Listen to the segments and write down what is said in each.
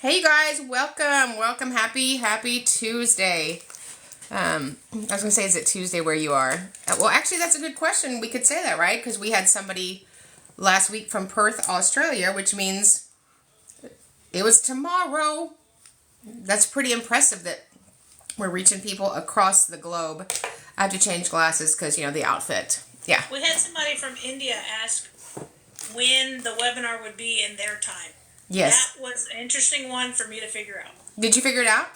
Hey you guys, welcome, happy Tuesday. I was gonna say, is it Tuesday where you are? Well, actually, that's a good question. We could say that, right? Because we had somebody last week from Perth, Australia, which means it was tomorrow. That's pretty impressive that we're reaching people across the globe. I have to change glasses because, the outfit. Yeah. We had somebody from India ask when the webinar would be in their time. Yes. That was an interesting one for me to figure out. Did you figure it out?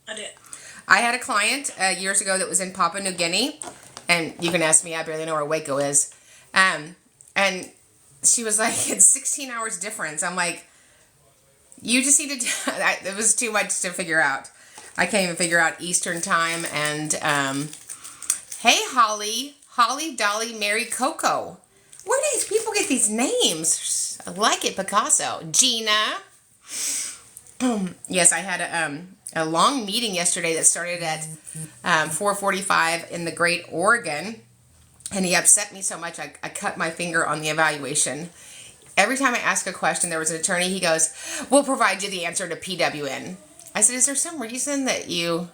I did. I had a client years ago that was in Papua New Guinea, and you can ask me, I barely know where Waco is. And she was like, it's 16 hours difference. I'm like, you just need to, it was too much to figure out. I can't even figure out Eastern time. And hey, Holly, Dolly, Mary, Coco. Where do these people get these names? I like it, Picasso. Gina. Yes, I had a long meeting yesterday that started at 4:45 in the Great Oregon, and he upset me so much I cut my finger on the evaluation. Every time I ask a question, there was an attorney, he goes, we'll provide you the answer to PWN. I said, is there some reason that you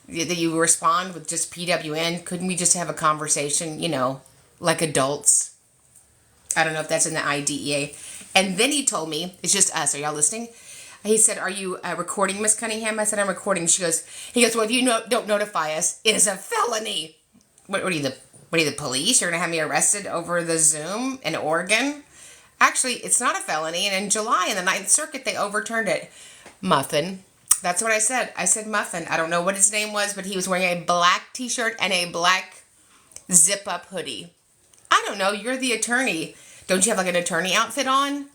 respond with just PWN? Couldn't we just have a conversation, like adults? I don't know if that's in the IDEA. And then he told me, it's just us. Are y'all listening? He said, are you recording, Miss Cunningham? I said, I'm recording. He goes, well, if you don't notify us, it is a felony. What are you, the police? You're going to have me arrested over the Zoom in Oregon? Actually, it's not a felony. And in July, in the Ninth Circuit, they overturned it. Muffin. That's what I said. I said Muffin. I don't know what his name was, but he was wearing a black t-shirt and a black zip-up hoodie. I don't know. You're the attorney. Don't you have like an attorney outfit on?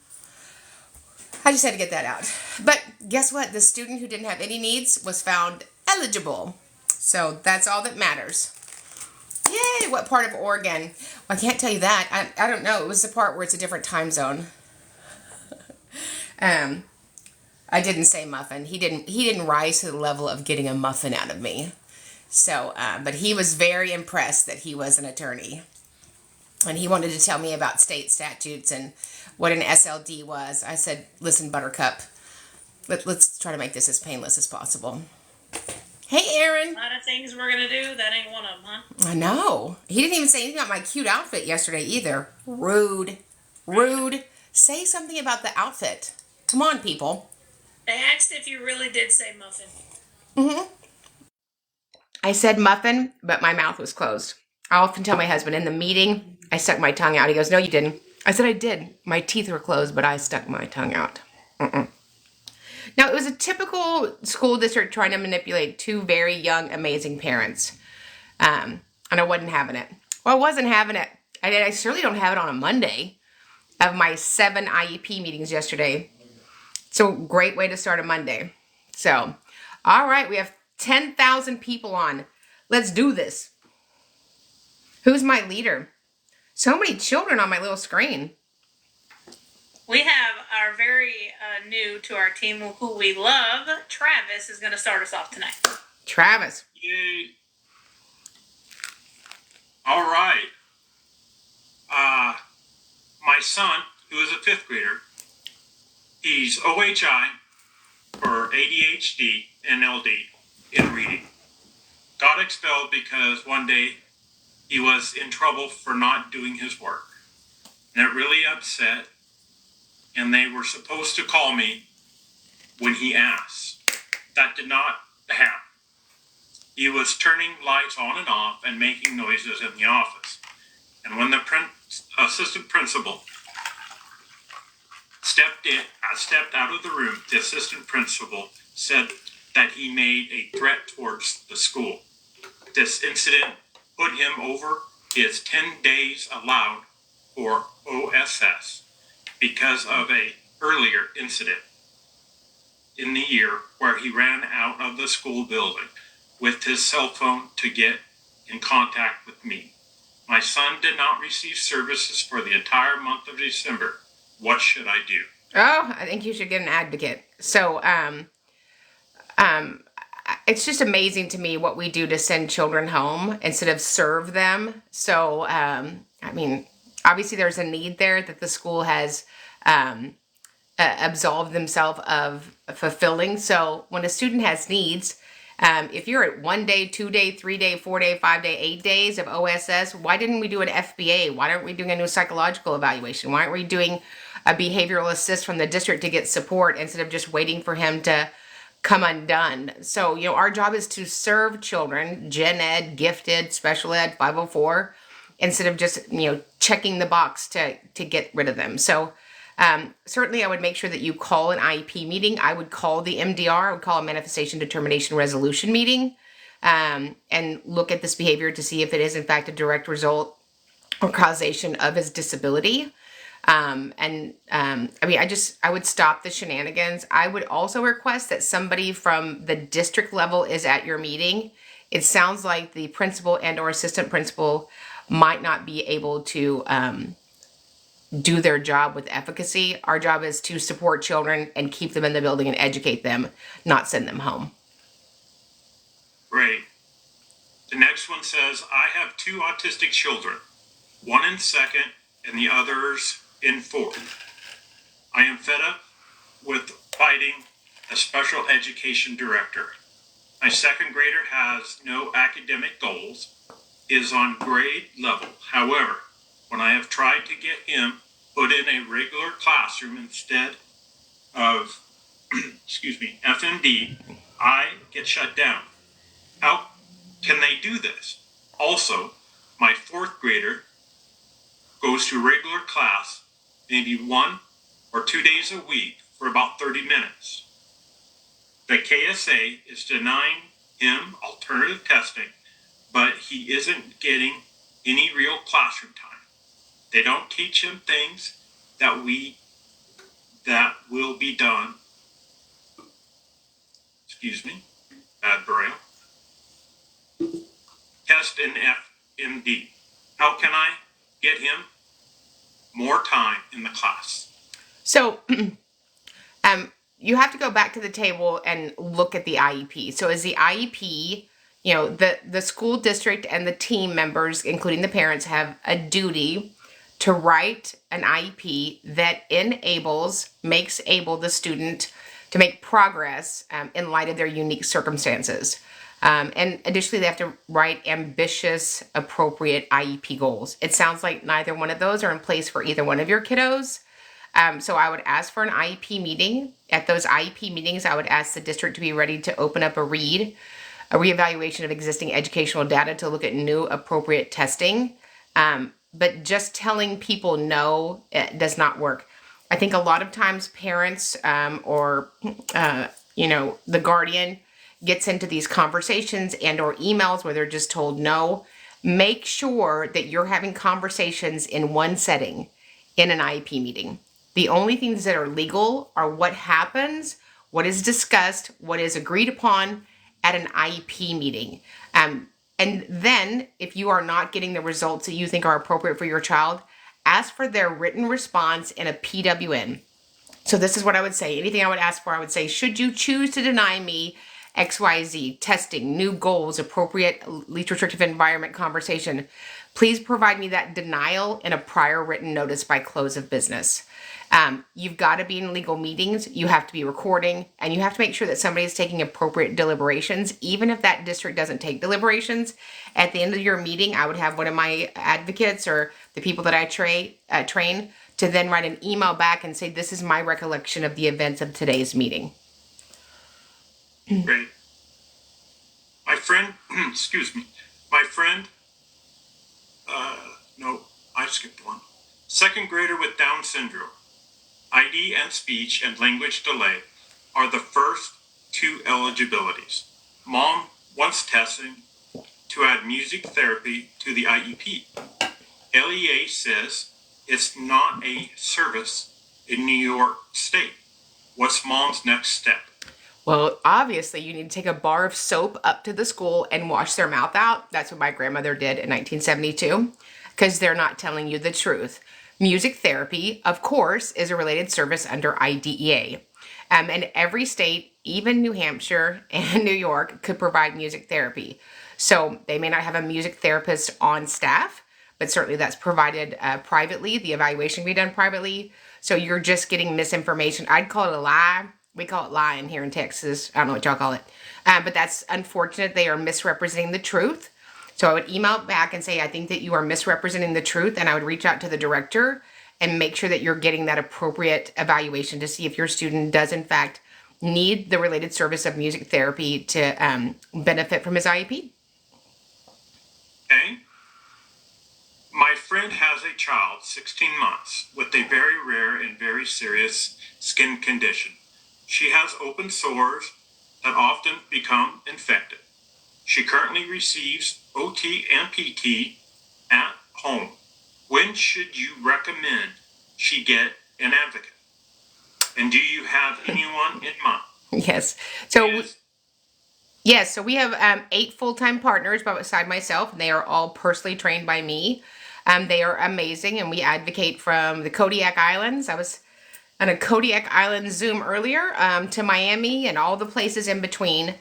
I just had to get that out. But guess what? The student who didn't have any needs was found eligible. So that's all that matters. Yay! What part of Oregon? Well, I can't tell you that. I don't know. It was the part where it's a different time zone. I didn't say muffin. He didn't rise to the level of getting a muffin out of me. So, but he was very impressed that he was an attorney. And he wanted to tell me about state statutes and what an SLD was. I said, listen, Buttercup, let's try to make this as painless as possible. Hey, Aaron. A lot of things we're going to do. That ain't one of them, huh? I know. He didn't even say anything about my cute outfit yesterday either. Rude. Say something about the outfit. Come on, people. They asked if you really did say muffin. Mm-hmm. I said muffin, but my mouth was closed. I often tell my husband, in the meeting, I stuck my tongue out. He goes, no, you didn't. I said I did. My teeth were closed, but I stuck my tongue out. Now, it was a typical school district trying to manipulate two very young, amazing parents. And I wasn't having it. Well, I wasn't having it. I certainly don't have it on a Monday of my 7 IEP meetings yesterday. So, great way to start a Monday. So, all right, we have 10,000 people on. Let's do this. Who's my leader? So many children on my little screen. We have our very new to our team, who we love, Travis, is going to start us off tonight. Travis. Yay. All right. My son, who is a 5th grader, he's OHI for ADHD and LD in reading. Got expelled because one day he was in trouble for not doing his work. And it really upset. And they were supposed to call me when he asked. That did not happen. He was turning lights on and off and making noises in the office. And when the assistant principal stepped out of the room, the assistant principal said that he made a threat towards the school. This incident put him over his 10 days allowed for OSS because of a earlier incident in the year where he ran out of the school building with his cell phone to get in contact with me. My son did not receive services for the entire month of December. What should I do? Oh, I think you should get an advocate. So, it's just amazing to me what we do to send children home instead of serve them. So, obviously there's a need there that the school has absolve themselves of fulfilling. So when a student has needs, if you're at 1 day, 2 day, 3 day, 4 day, 5 day, 8 days of OSS, why didn't we do an FBA? Why aren't we doing a new psychological evaluation? Why aren't we doing a behavioral assist from the district to get support instead of just waiting for him to come undone? So, our job is to serve children, gen ed, gifted, special ed, 504, instead of just, checking the box to get rid of them. So, certainly I would make sure that you call an IEP meeting. I would call the MDR, I would call a manifestation determination resolution meeting, and look at this behavior to see if it is in fact a direct result or causation of his disability. I would stop the shenanigans. I would also request that somebody from the district level is at your meeting. It sounds like the principal and or assistant principal might not be able to do their job with efficacy. Our job is to support children and keep them in the building and educate them, not send them home. Great. The next one says, I have 2 autistic children, one in 2nd and the others in 4th. I am fed up with fighting a special education director. My 2nd grader has no academic goals, is on grade level. However, when I have tried to get him put in a regular classroom instead of, FMD, I get shut down. How can they do this? Also, my 4th grader goes to regular class maybe 1 or 2 days a week for about 30 minutes. The KSA is denying him alternative testing, but he isn't getting any real classroom time. They don't teach him things that will be done. Bad braille. Test in FMD. How can I get him more time in the class? So, you have to go back to the table and look at the IEP. So is the IEP, the school district and the team members, including the parents, have a duty to write an IEP that makes able the student to make progress in light of their unique circumstances. And additionally, they have to write ambitious, appropriate IEP goals. It sounds like neither one of those are in place for either one of your kiddos. So I would ask for an IEP meeting. At those IEP meetings, I would ask the district to be ready to open up a reevaluation of existing educational data to look at new appropriate testing. But just telling people no, it does not work. I think a lot of times parents or the guardian gets into these conversations and or emails where they're just told no. Make sure that you're having conversations in one setting in an IEP meeting. The only things that are legal are what happens, what is discussed, what is agreed upon at an IEP meeting. And then, if you are not getting the results that you think are appropriate for your child, ask for their written response in a PWN. So this is what I would say. Anything I would ask for, I would say, should you choose to deny me XYZ, testing, new goals, appropriate least restrictive environment conversation, please provide me that denial in a prior written notice by close of business. You've got to be in legal meetings, you have to be recording, and you have to make sure that somebody is taking appropriate deliberations. Even if that district doesn't take deliberations, at the end of your meeting, I would have one of my advocates or the people that I train to then write an email back and say, this is my recollection of the events of today's meeting. Great. My friend, no, I skipped one. 2nd grader with Down syndrome, ID and speech and language delay are the first 2 eligibilities. Mom wants testing to add music therapy to the IEP. LEA says it's not a service in New York State. What's mom's next step? Well, obviously, you need to take a bar of soap up to the school and wash their mouth out. That's what my grandmother did in 1972, because they're not telling you the truth. Music therapy, of course, is a related service under IDEA. And every state, even New Hampshire and New York, could provide music therapy. So they may not have a music therapist on staff, but certainly that's provided privately. The evaluation can be done privately. So you're just getting misinformation. I'd call it a lie. We call it lying here in Texas. I don't know what y'all call it. But that's unfortunate. They are misrepresenting the truth. So I would email back and say, I think that you are misrepresenting the truth. And I would reach out to the director and make sure that you're getting that appropriate evaluation to see if your student does, in fact, need the related service of music therapy to benefit from his IEP. Okay. My friend has a child, 16 months, with a very rare and very serious skin condition. She has open sores that often become infected. She currently receives OT and PT at home. When should you recommend she get an advocate? And do you have anyone in mind? Yes. So we have 8 full-time partners beside myself, and they are all personally trained by me. They are amazing, and we advocate from the Kodiak Islands. I was on a Kodiak Island Zoom earlier to Miami and all the places in between,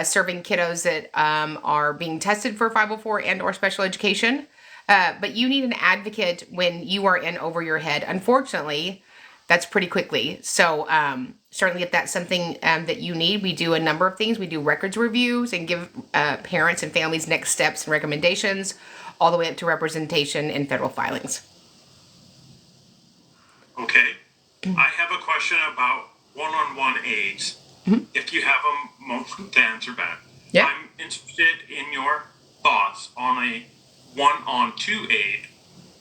serving kiddos that are being tested for 504 and or special education. But you need an advocate when you are in over your head. Unfortunately, that's pretty quickly. So certainly if that's something that you need, we do a number of things. We do records reviews and give parents and families next steps and recommendations, all the way up to representation in federal filings. Okay. I have a question about one-on-one aids. If you have a moment to answer back. Yeah. I'm interested in your thoughts on a one-on-two aid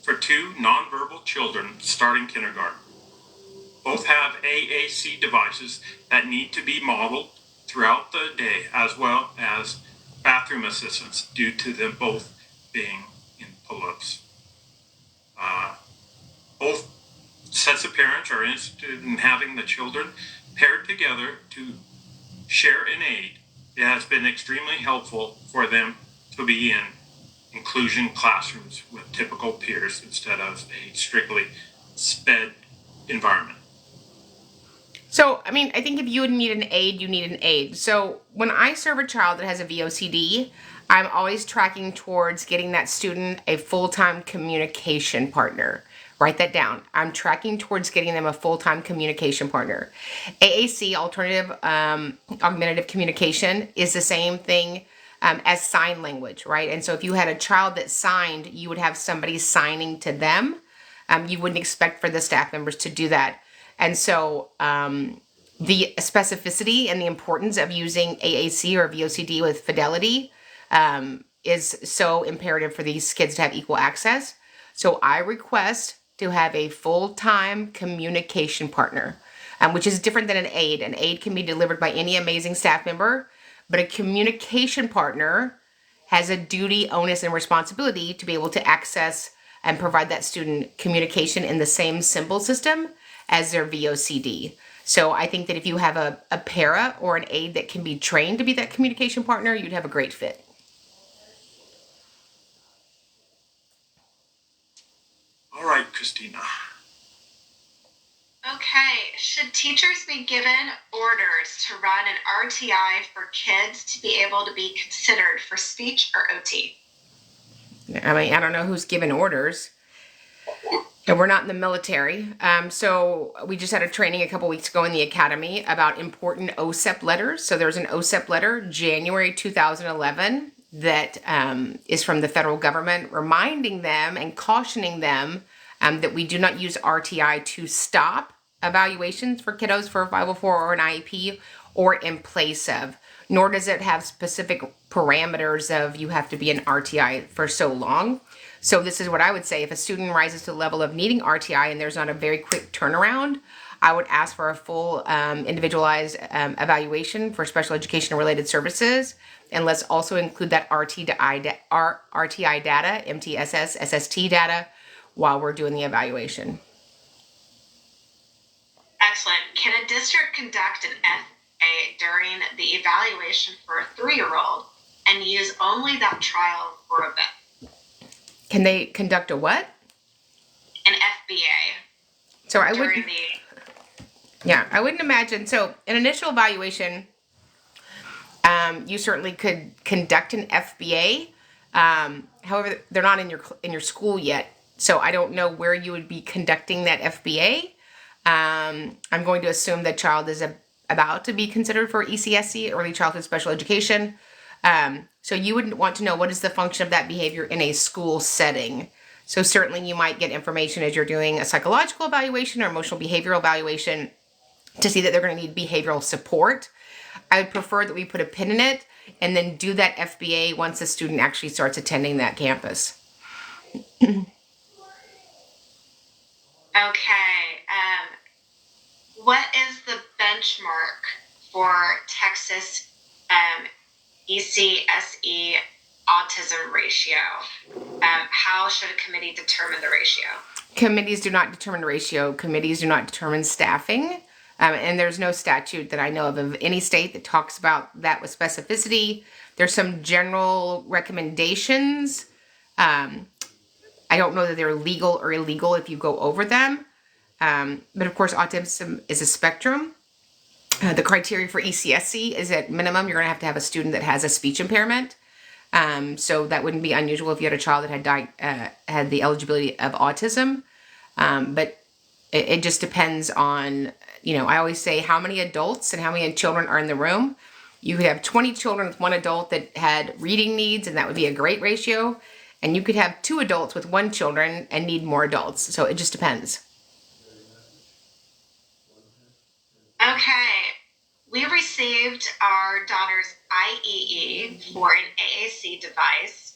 for 2 nonverbal children starting kindergarten. Both have AAC devices that need to be modeled throughout the day, as well as bathroom assistance due to them both being in pull-ups. Both sets of parents are interested in having the children paired together to share an aid. It has been extremely helpful for them to be in inclusion classrooms with typical peers instead of a strictly SPED environment. So, I mean, I think if you would need an aid, you need an aid. So when I serve a child that has a VOCD, I'm always tracking towards getting that student a full-time communication partner. Write that down. I'm tracking towards getting them a full-time communication partner. AAC, alternative augmentative communication, is the same thing as sign language, right? And so if you had a child that signed, you would have somebody signing to them. You wouldn't expect for the staff members to do that. And so the specificity and the importance of using AAC or VOCD with fidelity is so imperative for these kids to have equal access. So I request to have a full-time communication partner, which is different than an aid. An aid can be delivered by any amazing staff member, but a communication partner has a duty, onus, and responsibility to be able to access and provide that student communication in the same symbol system as their VOCD. So I think that if you have a para or an aide that can be trained to be that communication partner, you'd have a great fit. All right, Christina. Okay, should teachers be given orders to run an RTI for kids to be able to be considered for speech or OT? I mean, I don't know who's given orders. And we're not in the military. So we just had a training a couple weeks ago in the academy about important OSEP letters. So there's an OSEP letter, January 2011, that is from the federal government, reminding them and cautioning them that we do not use RTI to stop evaluations for kiddos for a 504 or an IEP or in place of, nor does it have specific parameters of you have to be an RTI for so long. So this is what I would say. If a student rises to the level of needing RTI and there's not a very quick turnaround, I would ask for a full individualized evaluation for special education related services. And let's also include that RTI data, MTSS, SST data, while we're doing the evaluation. Excellent. Can a district conduct an FA during the evaluation for a 3-year-old and use only that trial for a bit? Can they conduct a what? An FBA. So I wouldn't. Yeah, I wouldn't imagine. So an initial evaluation, you certainly could conduct an FBA. However, they're not in your school yet, so I don't know where you would be conducting that FBA. I'm going to assume the child is about to be considered for ECSE, early childhood special education. So you would want to know what is the function of that behavior in a school setting. So certainly you might get information as you're doing a psychological evaluation or emotional behavioral evaluation to see that they're going to need behavioral support. I would prefer that we put a pin in it and then do that FBA once the student actually starts attending that campus. Okay. What is the benchmark for Texas ECSE autism ratio? How should a committee determine the ratio? Committees do not determine ratio. Committees do not determine staffing. And there's no statute that I know of any state that talks about that with specificity. There's some general recommendations. I don't know that they're legal or illegal if you go over them. But of course, autism is a spectrum. The criteria for ECSE is at minimum, you're going to have a student that has a speech impairment. So that wouldn't be unusual if you had a child that had the eligibility of autism. But it just depends on, I always say how many adults and how many children are in the room. You could have 20 children with one adult that had reading needs, and that would be a great ratio. And you could have 2 adults with 1 children and need more adults. So it just depends. Okay. We received our daughter's IEE for an AAC device.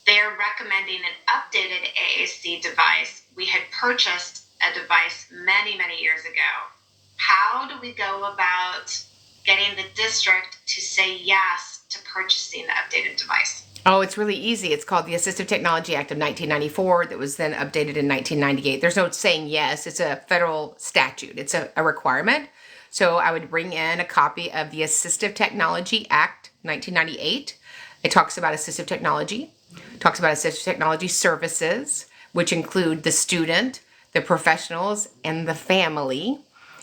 They're recommending an updated AAC device. We had purchased a device many, many years ago. How do we go about getting the district to say yes to purchasing the updated device? Oh, it's really easy. It's called the Assistive Technology Act of 1994 that was then updated in 1998. There's no saying yes. It's a federal statute. It's a requirement. So I would bring in a copy of the Assistive Technology Act 1998. It talks about assistive technology. It talks about assistive technology services, which include the student, the professionals, and the family.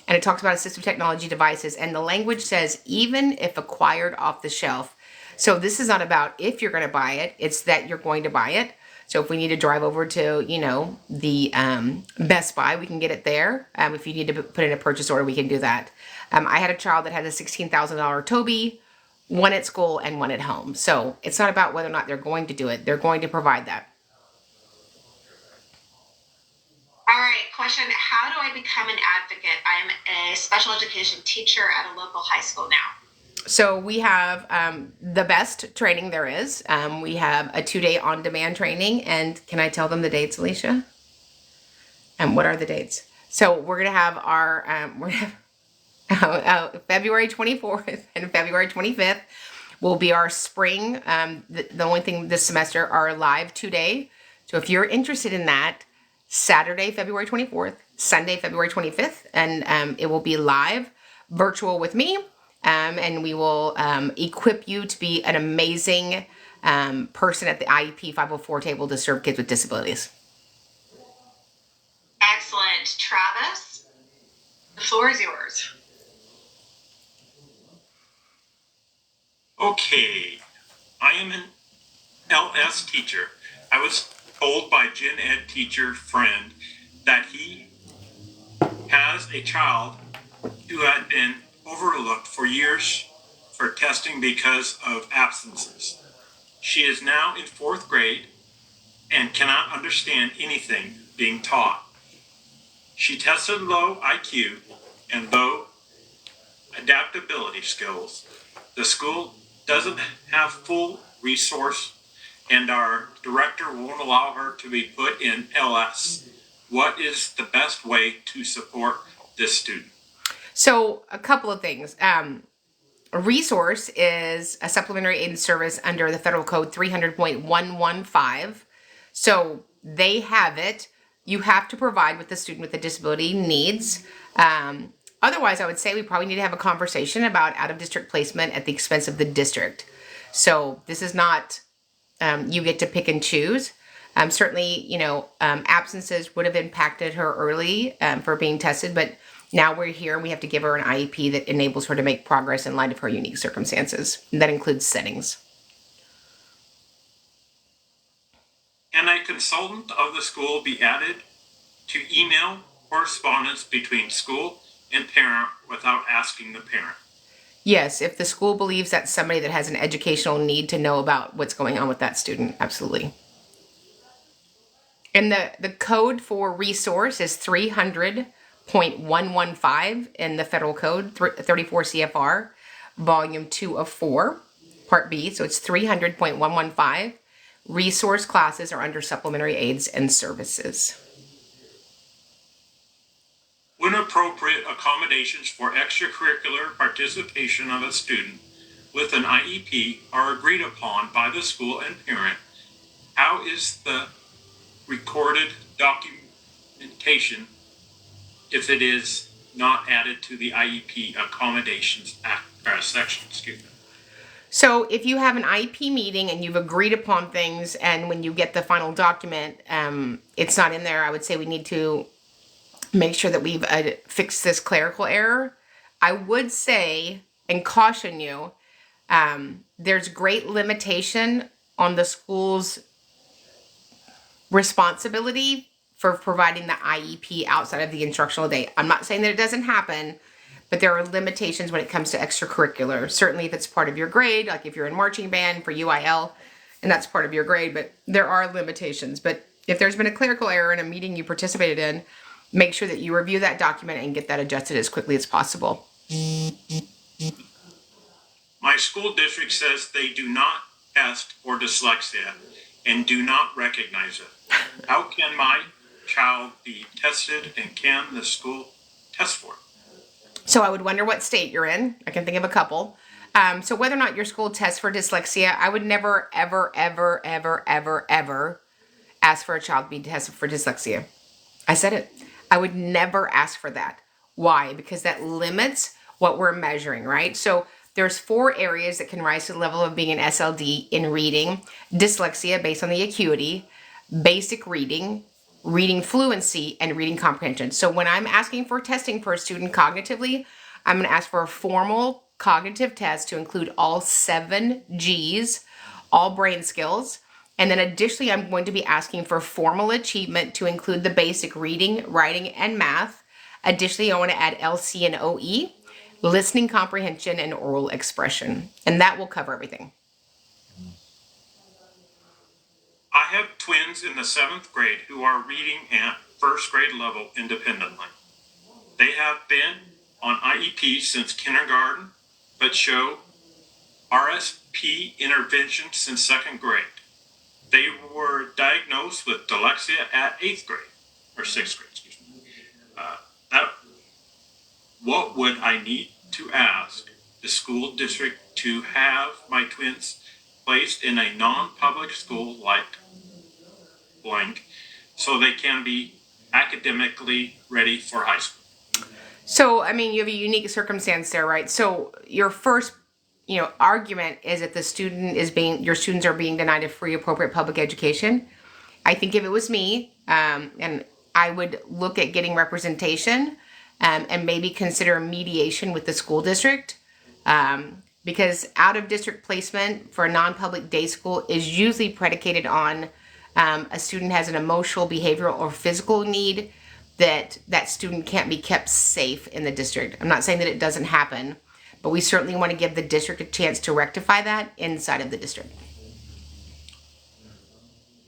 And it talks about assistive technology devices. And the language says, even if acquired off the shelf. So this is not about if you're going to buy it, it's that you're going to buy it. So if we need to drive over to, the Best Buy, we can get it there. If you need to put in a purchase order, we can do that. I had a child that had a $16,000 Toby, one at school and one at home. So it's not about whether or not they're going to do it. They're going to provide that. All right, question. How do I become an advocate? I'm a special education teacher at a local high school now. So we have the best training there is. We have a 2-day on-demand training. And can I tell them the dates, Alicia? And what are the dates? So we're going to have our February 24th and February 25th will be our spring. The only thing this semester are live 2-day. So if you're interested in that, Saturday, February 24th, Sunday, February 25th, and it will be live, virtual with me. And we will equip you to be an amazing person at the IEP 504 table to serve kids with disabilities. Excellent. Travis, the floor is yours. Okay, I am an LS teacher. I was told by gen ed teacher friend that he has a child who had been overlooked for years for testing because of absences. She is now in 4th grade and cannot understand anything being taught. She tested low IQ and low adaptability skills. The school doesn't have full resource and our director won't allow her to be put in LS. What is the best way to support this student? So a couple of things. A resource is a supplementary aid and service under the federal code 300.115. So they have it. You have to provide what the student with a disability needs. Otherwise, I would say we probably need to have a conversation about out-of-district placement at the expense of the district. So this is not you get to pick and choose. Certainly, absences would have impacted her early for being tested, but now we're here and we have to give her an IEP that enables her to make progress in light of her unique circumstances. And that includes settings. Can a consultant of the school be added to email correspondence between school and parent without asking the parent. Yes, if the school believes that's somebody that has an educational need to know about what's going on with that student, absolutely. And the code for resource is 300.115 in the federal code, 34 CFR, volume 2 of 4, part B. So it's 300.115. Resource classes are under supplementary aids and services. When appropriate, accommodations for extracurricular participation of a student with an IEP are agreed upon by the school and parent. How is the recorded documentation if it is not added to the IEP accommodations section? Excuse me. So if you have an IEP meeting and you've agreed upon things, and when you get the final document, it's not in there, I would say we need to make sure that we've fixed this clerical error. I would say and caution you, there's great limitation on the school's responsibility for providing the IEP outside of the instructional day. I'm not saying that it doesn't happen, but there are limitations when it comes to extracurricular. Certainly if it's part of your grade, like if you're in marching band for UIL, and that's part of your grade, but there are limitations. But if there's been a clerical error in a meeting you participated in, make sure that you review that document and get that adjusted as quickly as possible. My school district says they do not test for dyslexia and do not recognize it. How can my child be tested, and can the school test for it? So I would wonder what state you're in. I can think of a couple. So whether or not your school tests for dyslexia, I would never, ever, ever, ever, ever, ever ask for a child to be tested for dyslexia. I said it. I would never ask for that. Why? Because that limits what we're measuring, right? So there's 4 areas that can rise to the level of being an SLD in reading. Dyslexia based on the acuity, basic reading, reading fluency, and reading comprehension. So when I'm asking for testing for a student cognitively, I'm going to ask for a formal cognitive test to include all 7 Gs, all brain skills. And then additionally, I'm going to be asking for formal achievement to include the basic reading, writing, and math. Additionally, I want to add LC and OE, listening comprehension, and oral expression. And that will cover everything. I have twins in the 7th grade who are reading at 1st grade level independently. They have been on IEP since kindergarten, but show RSP intervention since 2nd grade. They were diagnosed with dyslexia at 8th grade, or 6th grade, excuse me. What would I need to ask the school district to have my twins placed in a non-public school like blank so they can be academically ready for high school? So, I mean, you have a unique circumstance there, right? So your first, argument is that your students are being denied a free, appropriate public education. I think if it was me, and I would look at getting representation, and maybe consider mediation with the school district, because out of district placement for a non-public day school is usually predicated on a student has an emotional, behavioral, or physical need that student can't be kept safe in the district. I'm not saying that it doesn't happen, but we certainly want to give the district a chance to rectify that inside of the district.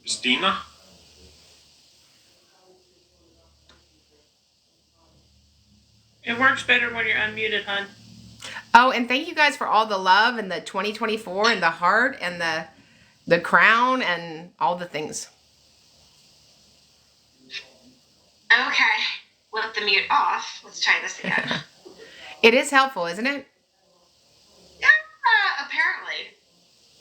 Christina? It works better when you're unmuted, hon. Oh, and thank you guys for all the love and the 2024 and the heart and the crown and all the things. Okay, with the mute off, let's try this again. It is helpful, isn't it? Yeah, apparently.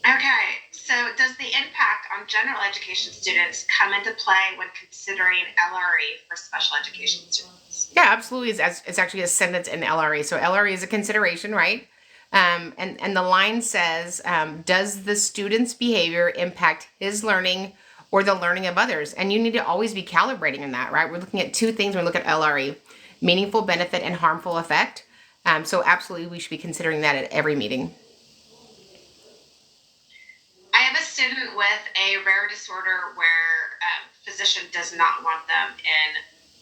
Okay, so does the impact on general education students come into play when considering LRE for special education students? Yeah, absolutely. It's actually a sentence in LRE. So LRE is a consideration, right? And the line says, does the student's behavior impact his learning or the learning of others? And you need to always be calibrating in that, right? We're looking at 2 things when we look at LRE: meaningful benefit and harmful effect. So absolutely, we should be considering that at every meeting. I have a student with a rare disorder where physician does not want them in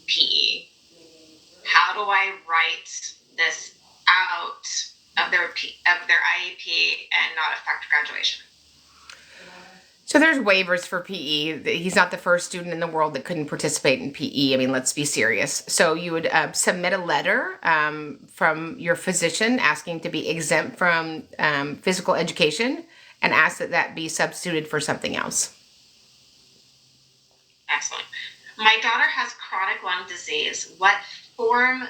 PE. how do I write this out of their IEP and not affect graduation? So there's waivers for PE. He's not the first student in the world that couldn't participate in PE. I mean, let's be serious. So you would submit a letter from your physician asking to be exempt from physical education and ask that that be substituted for something else. Excellent. My daughter has chronic lung disease. What form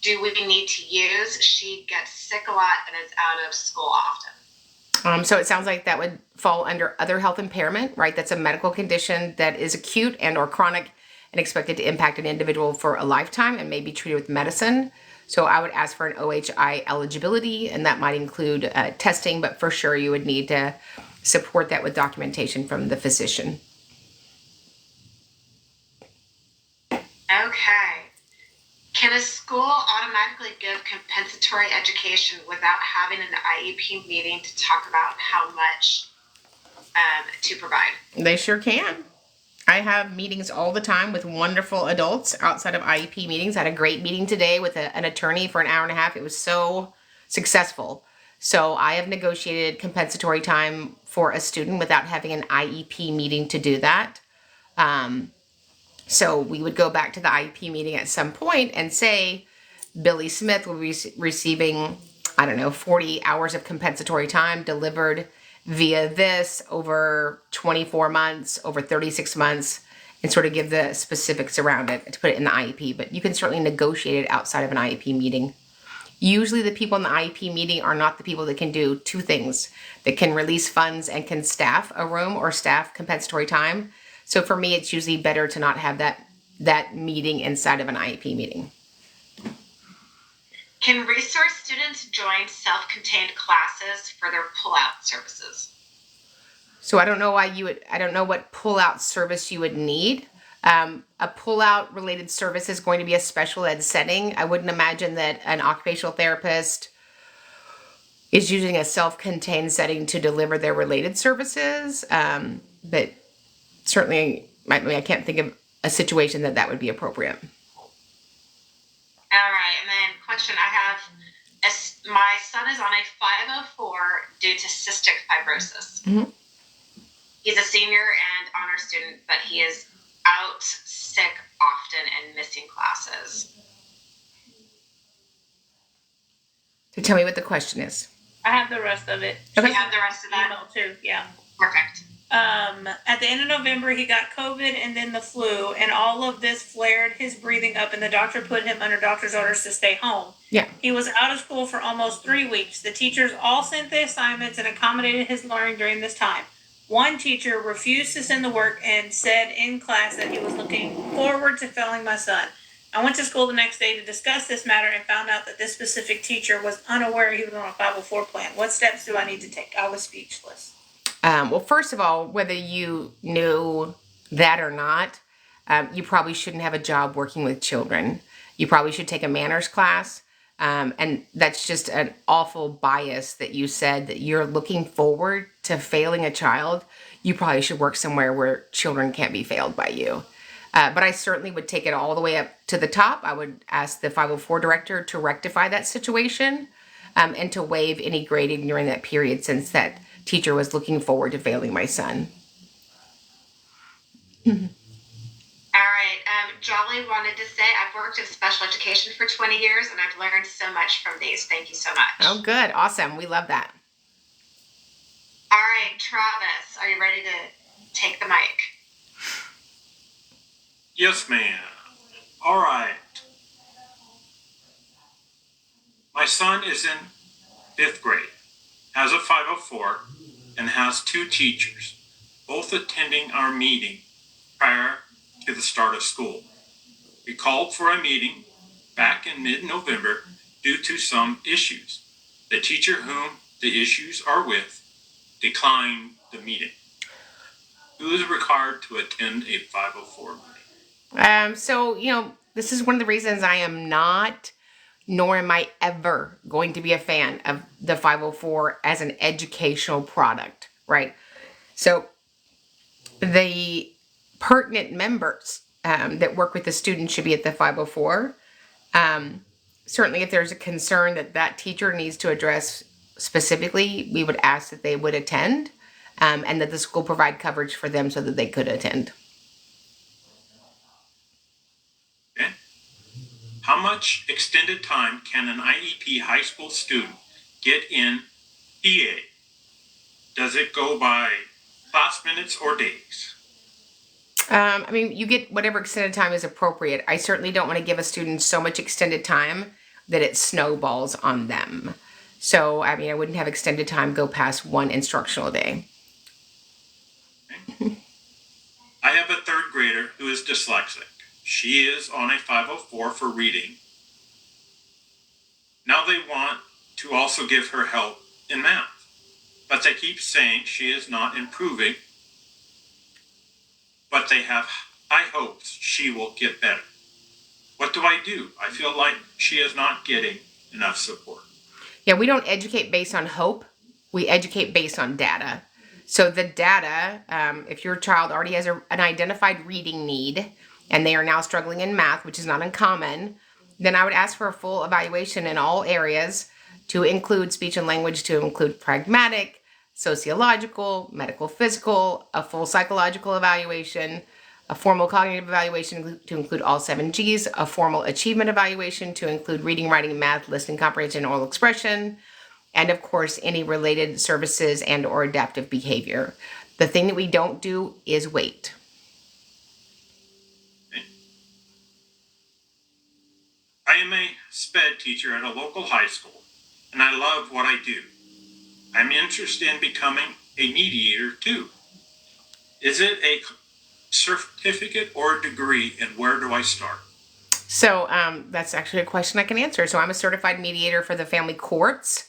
do we need to use? She gets sick a lot and is out of school often. So it sounds like that would fall under other health impairment, right? That's a medical condition that is acute and or chronic and expected to impact an individual for a lifetime and may be treated with medicine. So I would ask for an OHI eligibility, and that might include testing, but for sure you would need to support that with documentation from the physician. Okay. Can a school automatically give compensatory education without having an IEP meeting to talk about how much to provide? They sure can. I have meetings all the time with wonderful adults outside of IEP meetings. I had a great meeting today with an attorney for an hour and a half. It was so successful. So I have negotiated compensatory time for a student without having an IEP meeting to do that. So we would go back to the IEP meeting at some point and say, Billy Smith will be receiving, 40 hours of compensatory time delivered via this over 24 months, over 36 months, and sort of give the specifics around it to put it in the IEP. But you can certainly negotiate it outside of an IEP meeting. Usually the people in the IEP meeting are not the people that can do two things. That can release funds and can staff a room or staff compensatory time. So for me, it's usually better to not have that meeting inside of an IEP meeting. Can resource students join self-contained classes for their pull-out services? So I don't know what pull-out service you would need. A pull-out related service is going to be a special ed setting. I wouldn't imagine that an occupational therapist is using a self-contained setting to deliver their related services. But certainly, I can't think of a situation that would be appropriate. All right, and then question I have, my son is on a 504 due to cystic fibrosis. Mm-hmm. He's a senior and honor student, but he is out sick often and missing classes. So tell me what the question is. I have the rest of it. Okay. You have the rest of that? Email too, yeah. Perfect. At the end of November, he got COVID and then the flu, and all of this flared his breathing up, and the doctor put him under doctor's orders to stay home. Yeah. He was out of school for almost 3 weeks. The teachers all sent the assignments and accommodated his learning during this time. One teacher refused to send the work and said in class that he was looking forward to failing my son. I went to school the next day to discuss this matter and found out that this specific teacher was unaware he was on a 504 plan. What steps do I need to take? I was speechless. Well, first of all, whether you knew that or not, you probably shouldn't have a job working with children. You probably should take a manners class. And that's just an awful bias that you said that you're looking forward to failing a child. You probably should work somewhere where children can't be failed by you. But I certainly would take it all the way up to the top. I would ask the 504 director to rectify that situation and to waive any grading during that period, since that teacher was looking forward to failing my son. All right. Jolly wanted to say, I've worked in special education for 20 years and I've learned so much from these. Thank you so much. Oh, good. Awesome. We love that. All right, Travis, are you ready to take the mic? Yes, ma'am. All right. My son is in 5th grade, has a 504, and has 2 teachers, both attending our meeting prior to the start of school. We called for a meeting back in mid-November due to some issues. The teacher whom the issues are with declined the meeting. Who is required to attend a 504 meeting? So, this is one of the reasons I am not, nor am I ever going to be a fan of the 504 as an educational product, right? So the pertinent members that work with the student should be at the 504. Certainly, if there's a concern that teacher needs to address specifically, we would ask that they would attend, and that the school provide coverage for them so that they could attend. Okay. How much extended time can an IEP high school student get in PA? Does it go by class minutes or days? I mean, you get whatever extended time is appropriate. I certainly don't want to give a student so much extended time that it snowballs on them. So, I mean, I wouldn't have extended time go past one instructional day. Okay. I have a third grader who is dyslexic. She is on a 504 for reading. Now they want to also give her help in math, but they keep saying she is not improving, but they have high hopes she will get better. What do I do? I feel like she is not getting enough support. Yeah, we don't educate based on hope. We educate based on data. So the data, if your child already has an identified reading need and they are now struggling in math, which is not uncommon, then I would ask for a full evaluation in all areas to include speech and language, to include pragmatic, sociological, medical, physical, a full psychological evaluation, a formal cognitive evaluation to include all 7 Gs, a formal achievement evaluation to include reading, writing, math, listening, comprehension, oral expression, and of course, any related services and or adaptive behavior. The thing that we don't do is wait. I am a SPED teacher at a local high school, and I love what I do. I'm interested in becoming a mediator too. Is it a certificate or a degree, and where do I start? So that's actually a question I can answer. So I'm a certified mediator for the family courts.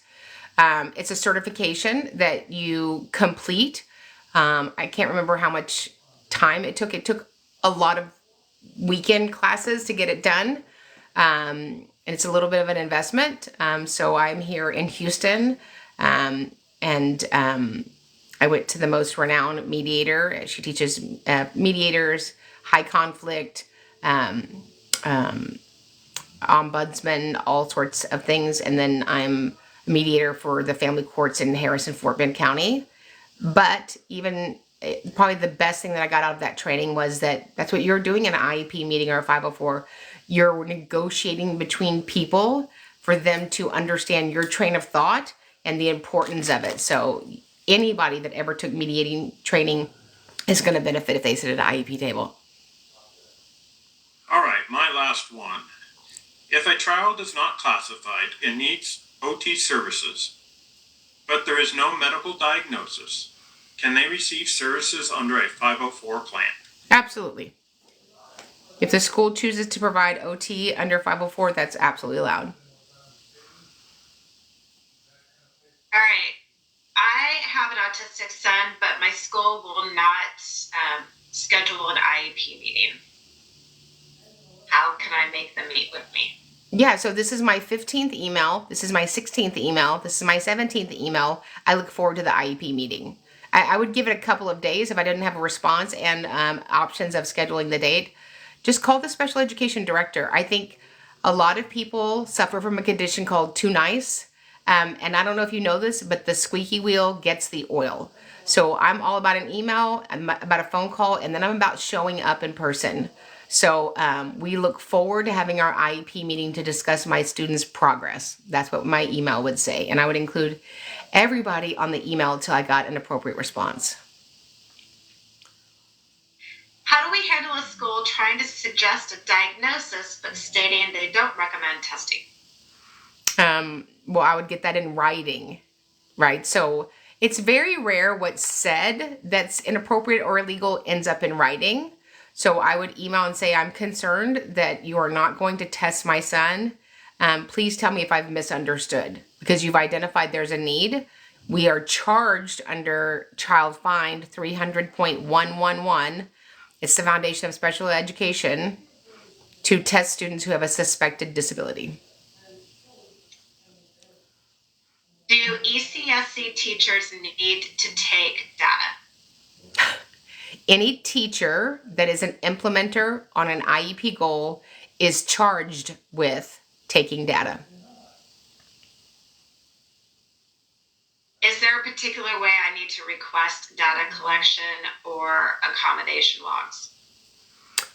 It's a certification that you complete. I can't remember how much time it took. It took a lot of weekend classes to get it done. And it's a little bit of an investment. So I'm here in Houston, and I went to the most renowned mediator. She teaches mediators, high conflict, ombudsman, all sorts of things. And then I'm a mediator for the family courts in Harrison, Fort Bend County. But even probably the best thing that I got out of that training was that's what you're doing in an IEP meeting or a 504. You're negotiating between people for them to understand your train of thought and the importance of it. So anybody that ever took mediating training is going to benefit if they sit at an IEP table. All right, my last one. If a child is not classified and needs OT services, but there is no medical diagnosis, can they receive services under a 504 plan? Absolutely. If the school chooses to provide OT under 504, that's absolutely allowed. All right. I have an autistic son, but my school will not schedule an IEP meeting. How can I make them meet with me? Yeah, so this is my 15th email. This is my 16th email. This is my 17th email. I look forward to the IEP meeting. I would give it a couple of days if I didn't have a response and options of scheduling the date. Just call the special education director. I think a lot of people suffer from a condition called too nice. And I don't know if you know this, but the squeaky wheel gets the oil. So I'm all about an email, I'm about a phone call, and then I'm about showing up in person. So we look forward to having our IEP meeting to discuss my students' progress. That's what my email would say. And I would include everybody on the email until I got an appropriate response. How do we handle a school trying to suggest a diagnosis but stating they don't recommend testing? Well, I would get that in writing, right? So it's very rare what's said that's inappropriate or illegal ends up in writing. So I would email and say, I'm concerned that you are not going to test my son. Please tell me if I've misunderstood, because you've identified there's a need. We are charged under Child Find 300.111. It's the Foundation of Special Education to test students who have a suspected disability. Do ECSC teachers need to take data? Any teacher that is an implementer on an IEP goal is charged with taking data. Is there a particular way I need to request data collection or accommodation logs?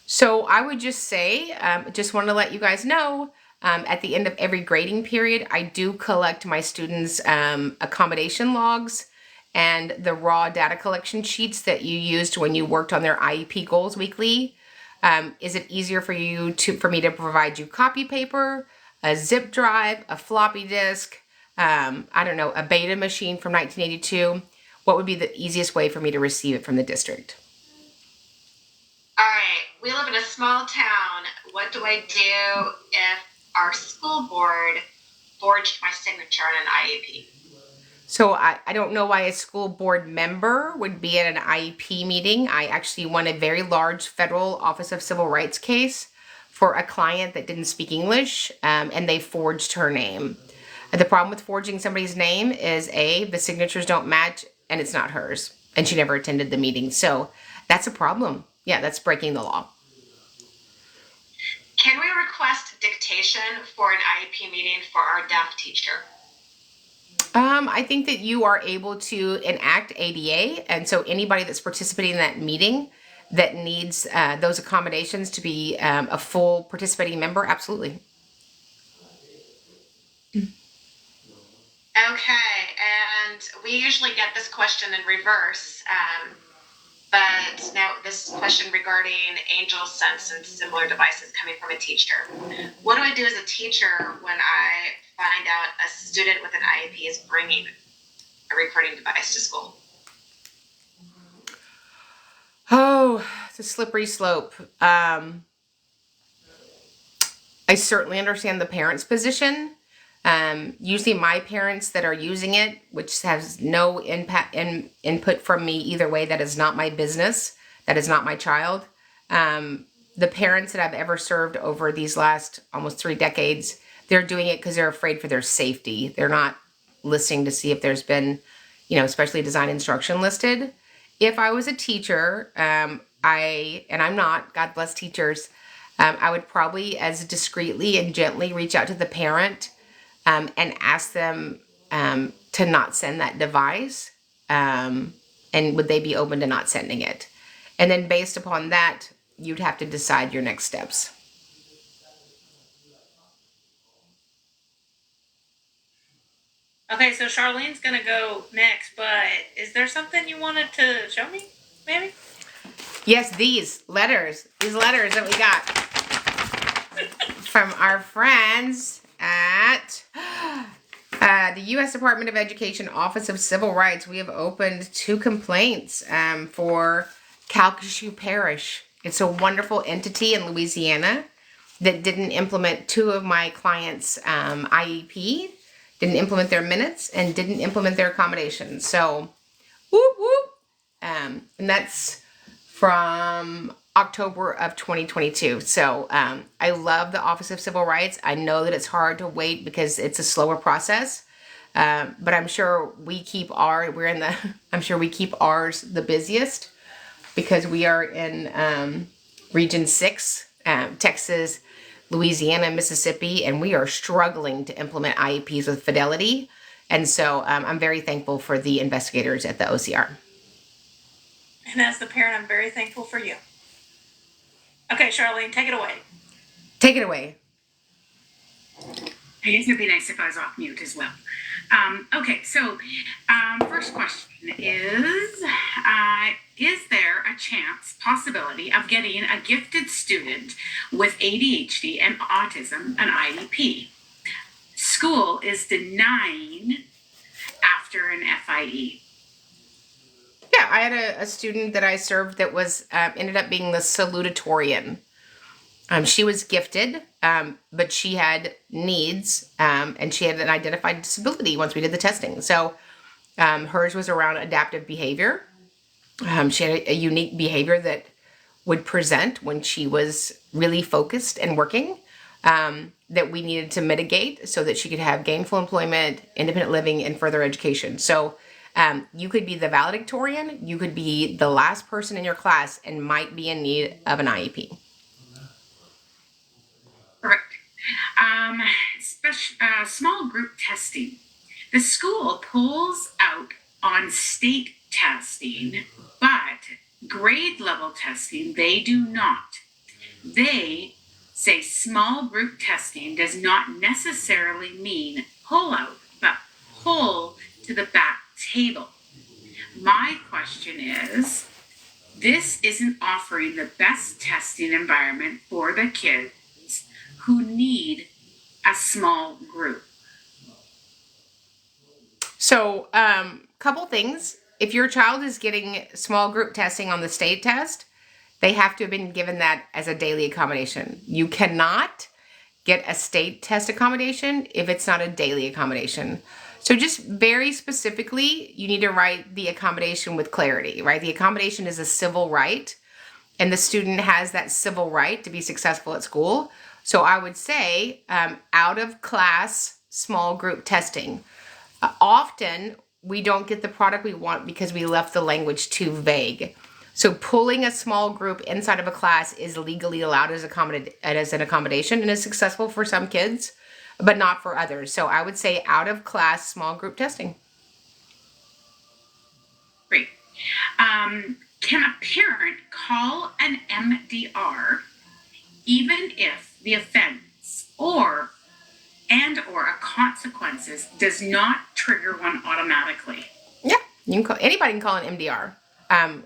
So I would just say, just want to let you guys know, at the end of every grading period, I do collect my students' accommodation logs and the raw data collection sheets that you used when you worked on their IEP goals weekly. Is it easier for me to provide you copy paper, a zip drive, a floppy disk, I don't know, a beta machine from 1982? What would be the easiest way for me to receive it from the district? All right, we live in a small town. What do I do if our school board forged my signature on an IEP? So I don't know why a school board member would be at an IEP meeting. I actually won a very large federal Office of Civil Rights case for a client that didn't speak English, and they forged her name. The problem with forging somebody's name is the signatures don't match, and it's not hers, and she never attended the meeting. So that's a problem. Yeah, that's breaking the law. Can we request dictation for an IEP meeting for our deaf teacher? I think that you are able to enact ADA, and so anybody that's participating in that meeting that needs those accommodations to be a full participating member, absolutely. Okay, and we usually get this question in reverse, but now this question regarding angel sense and similar devices coming from a teacher. What do I do as a teacher when I find out a student with an IEP is bringing a recording device to school? Oh, it's a slippery slope. I certainly understand the parent's position. Usually my parents that are using it, which has no input from me either way, that is not my business. That is not my child. The parents that I've ever served over these last almost 3 decades, they're doing it because they're afraid for their safety. They're not listening to see if there's been, especially design instruction listed. If I was a teacher, and I'm not, God bless teachers, I would probably as discreetly and gently reach out to the parent and ask them to not send that device, and would they be open to not sending it? And then based upon that, you'd have to decide your next steps. Okay, so Charlene's gonna go next, but is there something you wanted to show me, maybe? Yes, these letters that we got from our friends at the U.S. Department of Education Office of Civil Rights. We have opened 2 complaints for Calcasieu Parish. It's a wonderful entity in Louisiana that didn't implement 2 of my clients' IEP, didn't implement their minutes, and didn't implement their accommodations. So, whoop, whoop. And that's from October of 2022. So I love the Office of Civil Rights. I know that it's hard to wait because it's a slower process. But I'm sure we keep ours the busiest because we are in Region 6, Texas, Louisiana, Mississippi, and we are struggling to implement IEPs with fidelity. And so I'm very thankful for the investigators at the OCR. And as the parent, I'm very thankful for you. Okay, Charlene, take it away. Take it away. I guess it'd be nice if I was off mute as well. Okay, so first question is there a possibility of getting a gifted student with ADHD and autism an IEP? School is denying after an FIE. Yeah, I had a student that I served that was ended up being the salutatorian. She was gifted, but she had needs, and she had an identified disability once we did the testing. So hers was around adaptive behavior. She had a unique behavior that would present when she was really focused and working, that we needed to mitigate so that she could have gainful employment, independent living, and further education. So you could be the valedictorian, you could be the last person in your class and might be in need of an IEP. Small group testing. The school pulls out on state testing, but grade level testing, they do not. They say small group testing does not necessarily mean pull out, but pull to the back table. My question is, this isn't offering the best testing environment for the kids who need a small group. So, couple things. If your child is getting small group testing on the state test, they have to have been given that as a daily accommodation. You cannot get a state test accommodation if it's not a daily accommodation. So just very specifically, you need to write the accommodation with clarity, right? The accommodation is a civil right, and the student has that civil right to be successful at school. So I would say out of class small group testing. Often we don't get the product we want because we left the language too vague. So pulling a small group inside of a class is legally allowed as an accommodation and is successful for some kids, but not for others. So I would say out of class small group testing. Great. Can a parent call an MDR even if the offense or a consequences does not trigger one automatically? Yeah, you can call, anybody can call an MDR.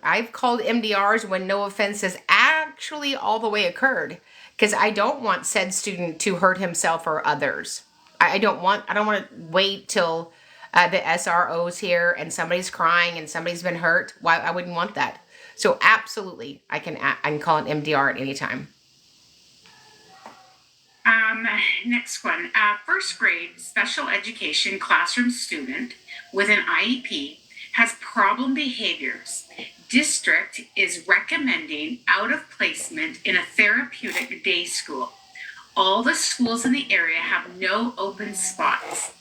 I've called MDRs when no offense has actually all the way occurred, because I don't want said student to hurt himself or others. I don't want to wait till the SRO's here and somebody's crying and somebody's been hurt. Why? I wouldn't want that. So absolutely, I can call an MDR at any time. Next one, first grade special education classroom student with an IEP has problem behaviors. District is recommending out of placement in a therapeutic day school. All the schools in the area have no open spots.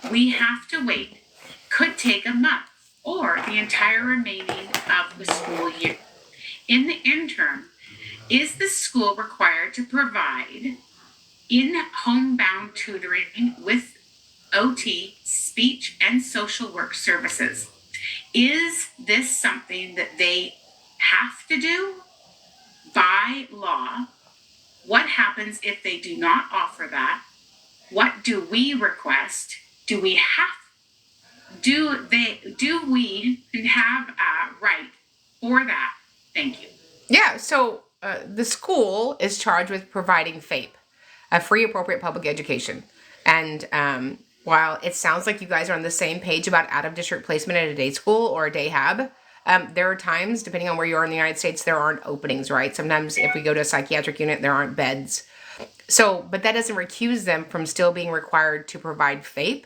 We have to wait. Could take a month or the entire remaining of the school year. In the interim, is the school required to provide in homebound tutoring with OT, speech and social work services? Is this something that they have to do by law? What happens if they do not offer that? What do we request? Do we have a right for that? Thank you. Yeah, so the school is charged with providing FAPE, a free appropriate public education. And while it sounds like you guys are on the same page about out-of-district placement at a day school or a day hab, there are times, depending on where you are in the United States, there aren't openings, right? Sometimes if we go to a psychiatric unit, there aren't beds. So, but that doesn't recuse them from still being required to provide FAPE.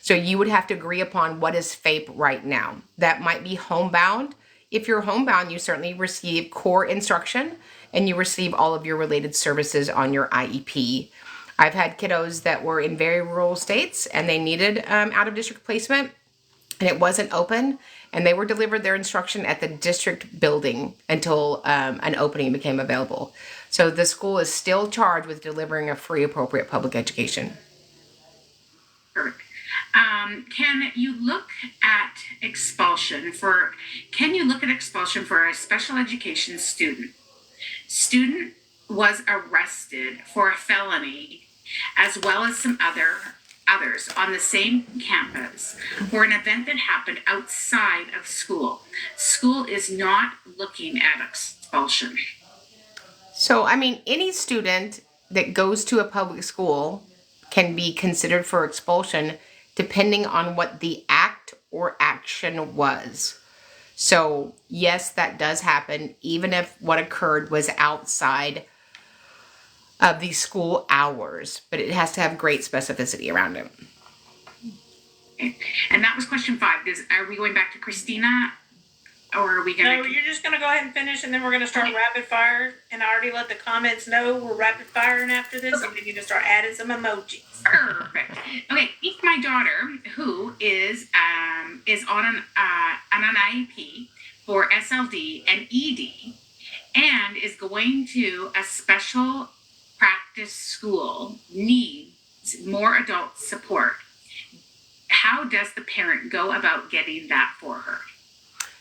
So you would have to agree upon what is FAPE right now. That might be homebound. If you're homebound, you certainly receive core instruction and you receive all of your related services on your IEP. I've had kiddos that were in very rural states and they needed out-of-district placement and it wasn't open, and they were delivered their instruction at the district building until an opening became available. So the school is still charged with delivering a free appropriate public education. Perfect. Can you look at expulsion for a special education student? Student was arrested for a felony as well as some others on the same campus for an event that happened outside of school. School is not looking at expulsion. So, I mean, any student that goes to a public school can be considered for expulsion depending on what the act or action was. So, yes, that does happen, even if what occurred was outside of the school hours, but it has to have great specificity around it. Okay. And that was question 5. Are we going back to Christina, or are we going to? No, you're just going to go ahead and finish, and then we're going to start rapid fire. And I already let the comments know we're rapid firing after this, and we need to start adding some emojis. Perfect. Okay, if my daughter, who is on an IEP for SLD and ED, and is going to a special active school needs more adult support, how does the parent go about getting that for her?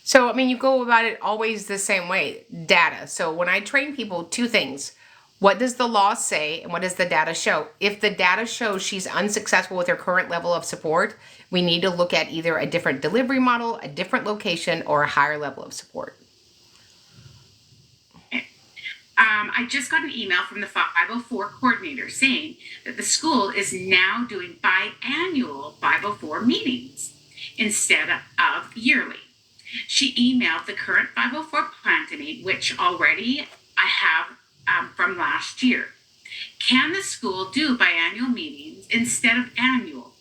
So, I mean, you go about it always the same way. Data. So when I train people, two things. What does the law say and what does the data show? If the data shows she's unsuccessful with her current level of support, we need to look at either a different delivery model, a different location, or a higher level of support. I just got an email from the 504 coordinator saying that the school is now doing biannual 504 meetings instead of yearly. She emailed the current 504 plan to me, which already I have from last year. Can the school do biannual meetings instead of annual?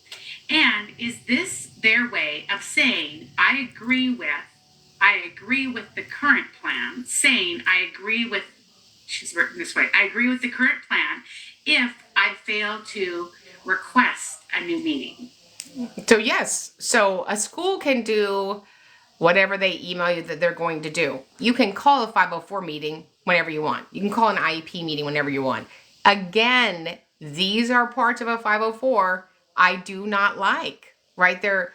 And is this their way of saying, I agree with the current plan, saying she's written this way, I agree with the current plan if I fail to request a new meeting? So yes, so a school can do whatever they email you that they're going to do. You can call a 504 meeting whenever you want. You can call an IEP meeting whenever you want. Again, these are parts of a 504 I do not like, right? There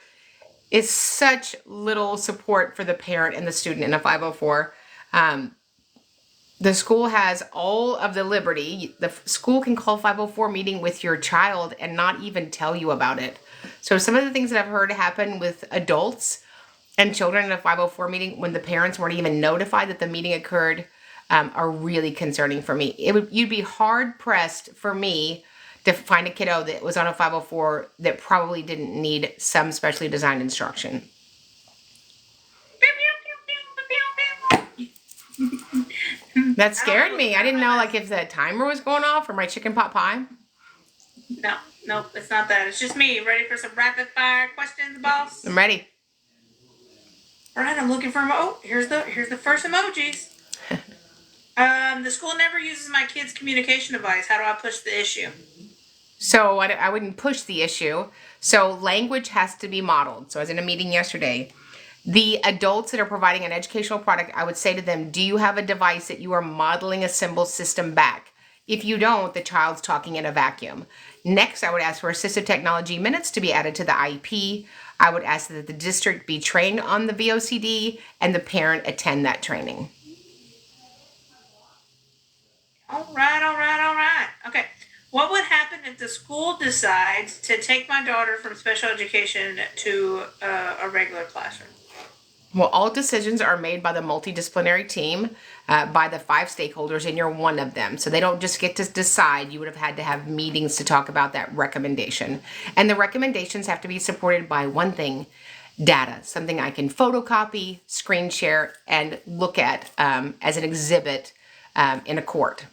is such little support for the parent and the student in a 504. The school has all of the liberty. The school can call 504 meeting with your child and not even tell you about it. So some of the things that I've heard happen with adults and children in a 504 meeting when the parents weren't even notified that the meeting occurred are really concerning for me. You'd be hard pressed for me to find a kiddo that was on a 504 that probably didn't need some specially designed instruction. That scared me. I didn't know like if the timer was going off or my chicken pot pie. No, it's not that. It's just me. Ready for some rapid fire questions, boss? I'm ready. All right, I'm looking for here's the first emojis. The school never uses my kid's communication device. How do I push the issue? So I wouldn't push the issue. So language has to be modeled. So I was in a meeting yesterday. The adults that are providing an educational product, I would say to them, do you have a device that you are modeling a symbol system back? If you don't, the child's talking in a vacuum. Next, I would ask for assistive technology minutes to be added to the IEP. I would ask that the district be trained on the VOCD and the parent attend that training. All right. Okay. What would happen if the school decides to take my daughter from special education to a regular classroom? Well, all decisions are made by the multidisciplinary team, by the 5 stakeholders, and you're one of them. So they don't just get to decide. You would have had to have meetings to talk about that recommendation. And the recommendations have to be supported by one thing, data, something I can photocopy, screen share, and look at as an exhibit in a court.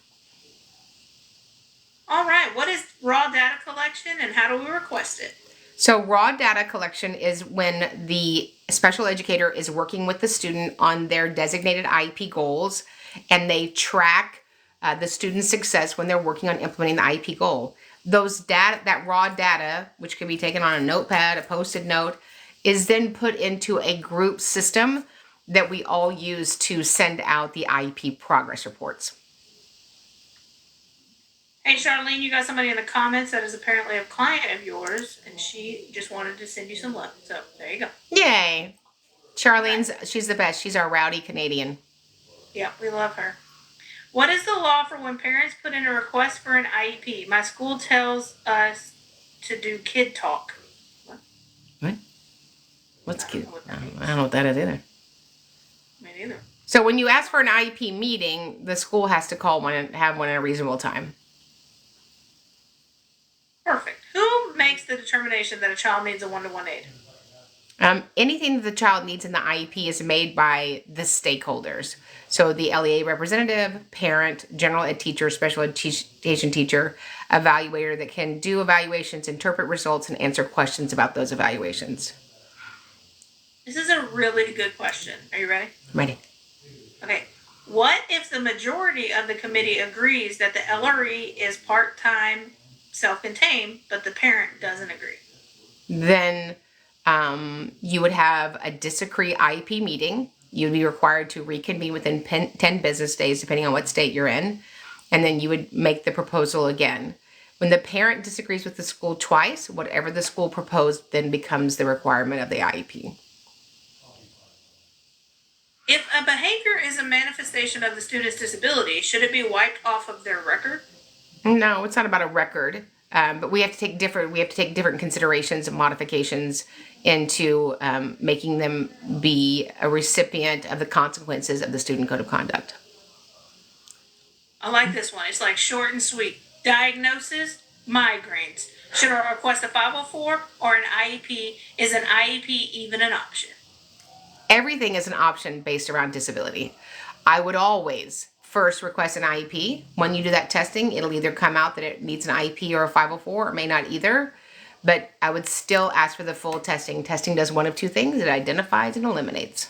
All right. What is raw data collection and how do we request it? So raw data collection is when the special educator is working with the student on their designated IEP goals, and they track the student's success when they're working on implementing the IEP goal. Those data, that raw data, which can be taken on a notepad, a post-it note, is then put into a group system that we all use to send out the IEP progress reports. Hey, Charlene, you got somebody in the comments that is apparently a client of yours, and she just wanted to send you some love. So there you go. Yay. She's the best. She's our rowdy Canadian. Yeah, we love her. What is the law for when parents put in a request for an IEP? My school tells us to do kid talk. What? What's kid? I don't know what that is either. Me neither. So when you ask for an IEP meeting, the school has to call one and have one at a reasonable time. Perfect. Who makes the determination that a child needs a one-to-one aid? Anything that the child needs in the IEP is made by the stakeholders. So the LEA representative, parent, general ed teacher, special education teacher, evaluator that can do evaluations, interpret results, and answer questions about those evaluations. This is a really good question. Are you ready? Ready. Okay. What if the majority of the committee agrees that the LRE is part-time, self-contained, but the parent doesn't agree? Then you would have a disagree IEP meeting. You'd be required to reconvene within 10 business days, depending on what state you're in. And then you would make the proposal again. When the parent disagrees with the school twice, whatever the school proposed then becomes the requirement of the IEP. If a behavior is a manifestation of the student's disability, should it be wiped off of their record? No, it's not about a record, but we have to take different considerations and modifications into making them be a recipient of the consequences of the student code of conduct. I like this one. It's like short and sweet. Diagnosis, migraines. Should I request a 504 or an IEP? Is an IEP even an option? Everything is an option based around disability. I would always first request an IEP. When you do that testing, it'll either come out that it needs an IEP or a 504, or may not either. But I would still ask for the full testing. Testing does one of two things. It identifies and eliminates.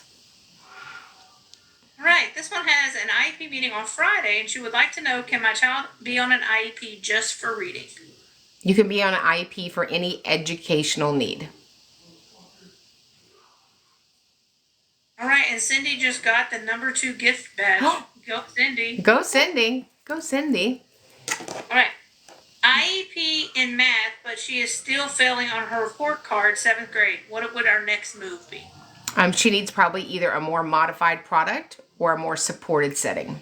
All right, this one has an IEP meeting on Friday, and she would like to know, can my child be on an IEP just for reading? You can be on an IEP for any educational need. All right, and Cindy just got the number 2 gift badge. Go, Cindy. Go, Cindy. Go, Cindy. All right. IEP in math, but she is still failing on her report card, 7th grade. What would our next move be? She needs probably either a more modified product or a more supported setting.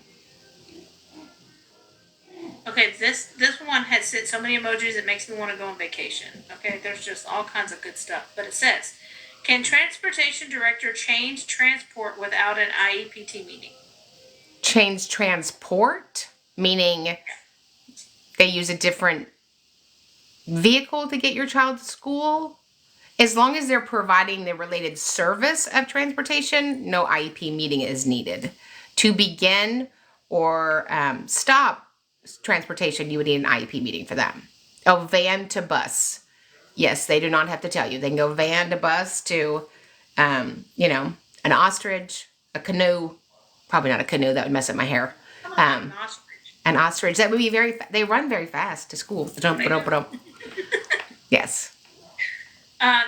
Okay, this one has sent so many emojis it makes me want to go on vacation. Okay, there's just all kinds of good stuff. But it says, can transportation director change transport without an IEPT meeting? Change transport, meaning they use a different vehicle to get your child to school. As long as they're providing the related service of transportation, no IEP meeting is needed. To begin or stop transportation, you would need an IEP meeting for that. Oh, van to bus. Yes, they do not have to tell you. They can go van to bus to, an ostrich, a canoe. Probably not a canoe. That would mess up my hair. An ostrich. An ostrich. That would be they run very fast to school. Yes.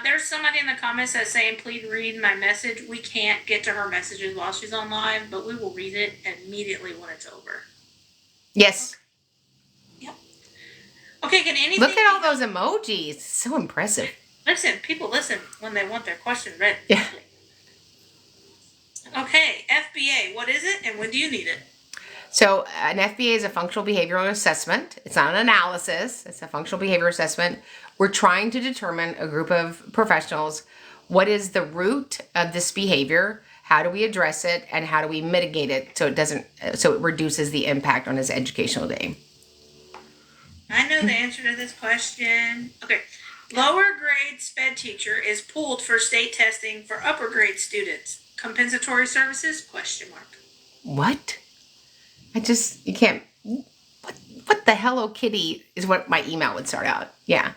There's somebody in the comments that's saying, please read my message. We can't get to her messages while she's on live, but we will read it immediately when it's over. Yes. Yep. Okay, can anything... Look at all those emojis. So impressive. People listen when they want their question read. Yeah. Okay, FBA, what is it and when do you need it? So an FBA is a functional behavioral assessment. It's not an analysis. It's a functional behavior assessment. We're trying to determine a group of professionals. What is the root of this behavior? How do we address it? And how do we mitigate it so it reduces the impact on his educational day? I know the answer to this question. Okay. Lower grade SPED teacher is pulled for state testing for upper grade students. Compensatory services? Question mark. What? You can't. What the Hello Kitty is what my email would start out. Yeah.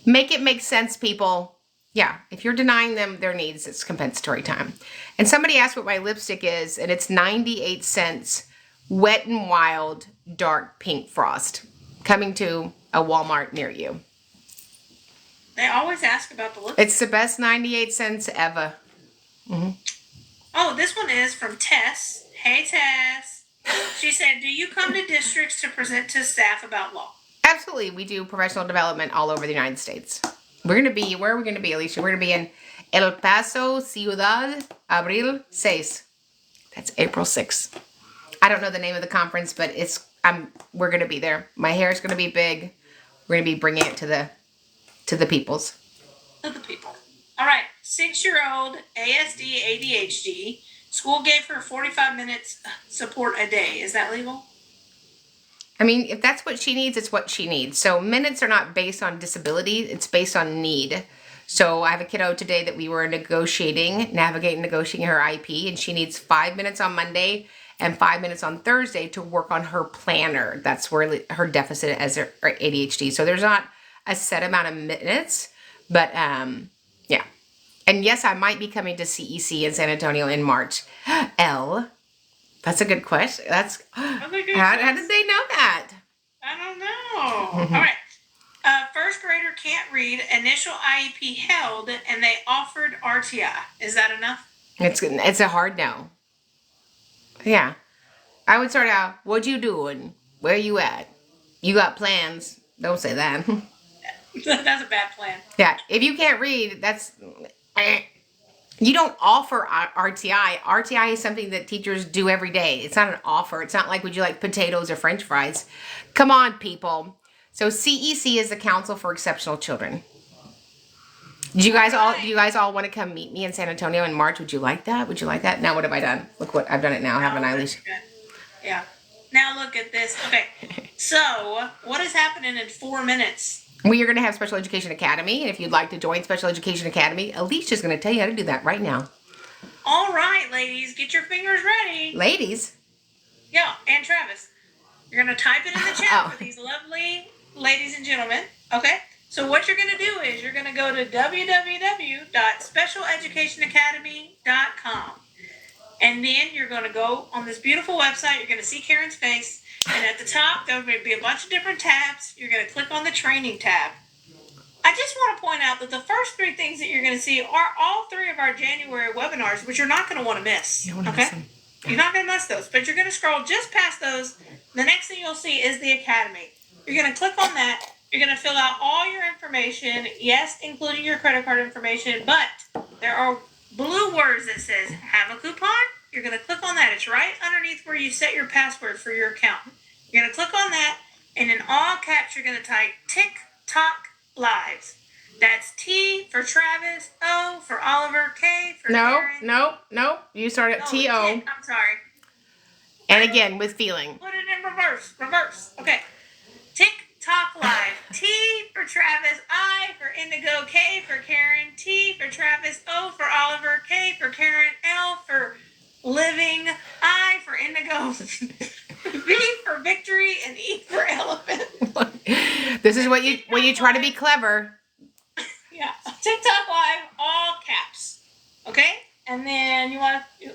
Make it make sense, people. Yeah. If you're denying them their needs, it's compensatory time. And somebody asked what my lipstick is, and it's 98 cents Wet and Wild dark pink frost coming to a Walmart near you. They always ask about the lipstick. It's the best 98 cents ever. Mm-hmm. Oh, this one is from Tess. Hey, Tess. She said, do you come to districts to present to staff about law? Absolutely. We do professional development all over the United States. Where are we going to be, Alicia? We're going to be in El Paso, Ciudad, Abril 6. That's April 6th. I don't know the name of the conference, but we're going to be there. My hair is going to be big. We're going to be bringing it to the peoples. To the people. All right. 6-year-old ASD ADHD. School gave her 45 minutes support a day. Is that legal? I mean, if that's what she needs, it's what she needs. So minutes are not based on disability. It's based on need. So I have a kiddo today that we were negotiating her IEP, and she needs 5 minutes on Monday and 5 minutes on Thursday to work on her planner. That's where her deficit as her ADHD. So there's not a set amount of minutes, but yeah. And yes, I might be coming to CEC in San Antonio in March. That's a good question. How did they know that? I don't know. All right. First grader can't read. Initial IEP held, and they offered RTI. Is that enough? It's a hard no. Yeah. I would start out, what you doing? Where you at? You got plans. Don't say that. That's a bad plan. Yeah, if you can't read, that's... You don't offer RTI. RTI is something that teachers do every day. It's not an offer. It's not like, would you like potatoes or french fries? Come on, people. So CEC is the Council for Exceptional Children. Do you guys all want to come meet me in San Antonio in March? Would you like that? Would you like that? Now what have I done? Look what I've done it now, haven't I, Alicia? Yeah. Now look at this. Okay. So what is happening in 4 minutes? We are going to have Special Education Academy, and if you'd like to join Special Education Academy, Alicia's going to tell you how to do that right now. All right, ladies, get your fingers ready. Ladies? Yeah, and Travis. You're going to type it in the chat Oh. for these lovely ladies and gentlemen, okay? So what you're going to do is you're going to go to www.specialeducationacademy.com. And then you're going to go on this beautiful website. You're going to see Karen's face. And at the top, there will be a bunch of different tabs. You're going to click on the training tab. I just want to point out that the first 3 things that you're going to see are all 3 of our January webinars, which you're not going to want to miss. You don't wanna okay? miss them. You're not going to miss those, but you're going to scroll just past those. The next thing you'll see is the Academy. You're going to click on that. You're going to fill out all your information, yes, including your credit card information, but there are blue words that says have a coupon. You're going to click on that. It's right underneath where you set your password for your account. You're going to click on that, and in all caps, you're going to type TikTok Lives. That's T for Travis, O for Oliver, K for Karen. No. You start at TO. I'm sorry. And again, with feeling. Put it in reverse. Okay. TikTok Live. T for Travis, I for Indigo, K for Karen, T for Travis, O for Oliver, K for Karen, L for Living, I for Indigo, V for Victory, and E for Elephant. This is when you try to be clever. Yeah. TikTok Live, all caps. Okay? And then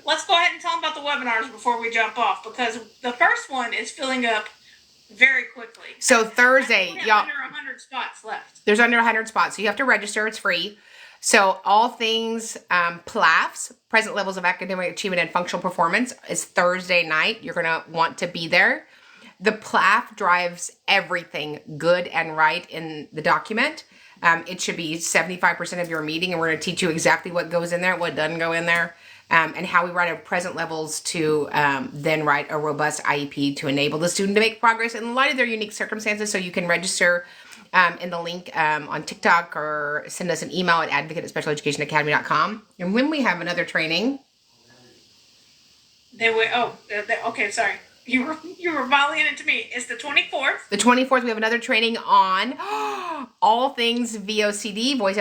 let's go ahead and tell them about the webinars before we jump off, because the first one is filling up very quickly. So Thursday, we have y'all, under 100 spots left. there's under 100 spots, so you have to register. It's free. So all things PLAFs, present levels of academic achievement and functional performance, is Thursday night. You're going to want to be there. The PLAF drives everything good and right in the document. It should be 75% of your meeting, and we're going to teach you exactly what goes in there, what doesn't go in there, and how we write our present levels to then write a robust IEP to enable the student to make progress in light of their unique circumstances. So you can register in the link on TikTok, or send us an email at advocate@specialeducationacademy.com. And when we have another training... Okay, sorry. You were volleying it to me. It's the 24th. The 24th, we have another training on all things VOCD, voice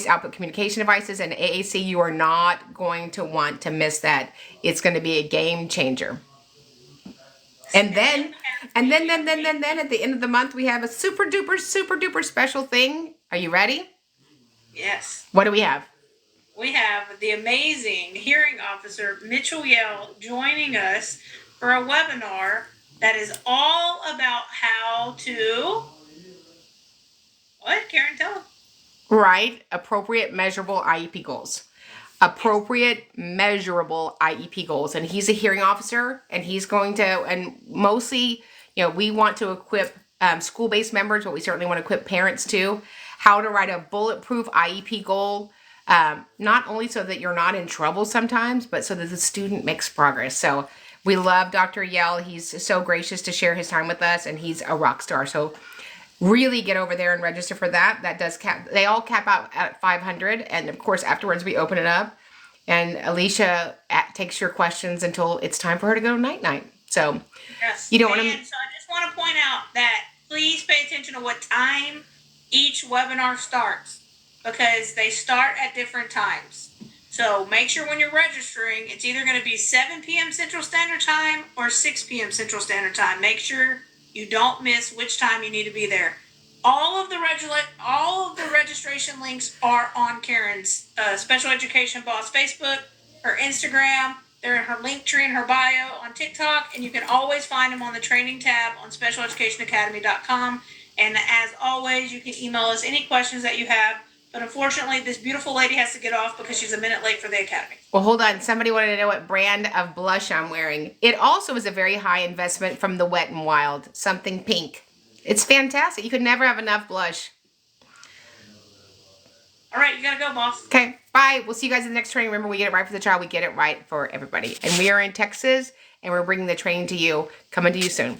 output communication devices, and AAC. You are not going to want to miss that. It's going to be a game changer. And then at the end of the month, we have a super duper special thing. Are you ready? Yes. What do we have? We have the amazing hearing officer, Mitchell Yell, joining us for a webinar that is all about how to... What? Karen, tell them. Right. Appropriate, measurable IEP goals. Appropriate, measurable IEP goals. And he's a hearing officer, and he's going to, and mostly, we want to equip school-based members, but we certainly want to equip parents too, how to write a bulletproof IEP goal, not only so that you're not in trouble sometimes, but so that the student makes progress. So we love Dr. Yell. He's so gracious to share his time with us, and he's a rock star. So really get over there and register for that. That does cap. They all cap out at 500, and of course afterwards we open it up, and Alicia takes your questions until it's time for her to go night. So yes, you don't want to. So I just want to point out that please pay attention to what time each webinar starts, because they start at different times. So make sure when you're registering, it's either going to be 7 p.m. Central Standard Time or 6 p.m. Central Standard Time. Make sure you don't miss which time you need to be there. All of the registration links are on Karen's Special Education Boss Facebook, her Instagram. They're in her link tree in her bio on TikTok, and you can always find them on the training tab on specialeducationacademy.com. And as always, you can email us any questions that you have But unfortunately, this beautiful lady has to get off because she's a minute late for the academy. Well, hold on. Somebody wanted to know what brand of blush I'm wearing. It also is a very high investment from the Wet n Wild, something pink. It's fantastic. You could never have enough blush. All right, you gotta go, boss. Okay, bye. We'll see you guys in the next training. Remember, we get it right for the child. We get it right for everybody. And we are in Texas, and we're bringing the training to you. Coming to you soon.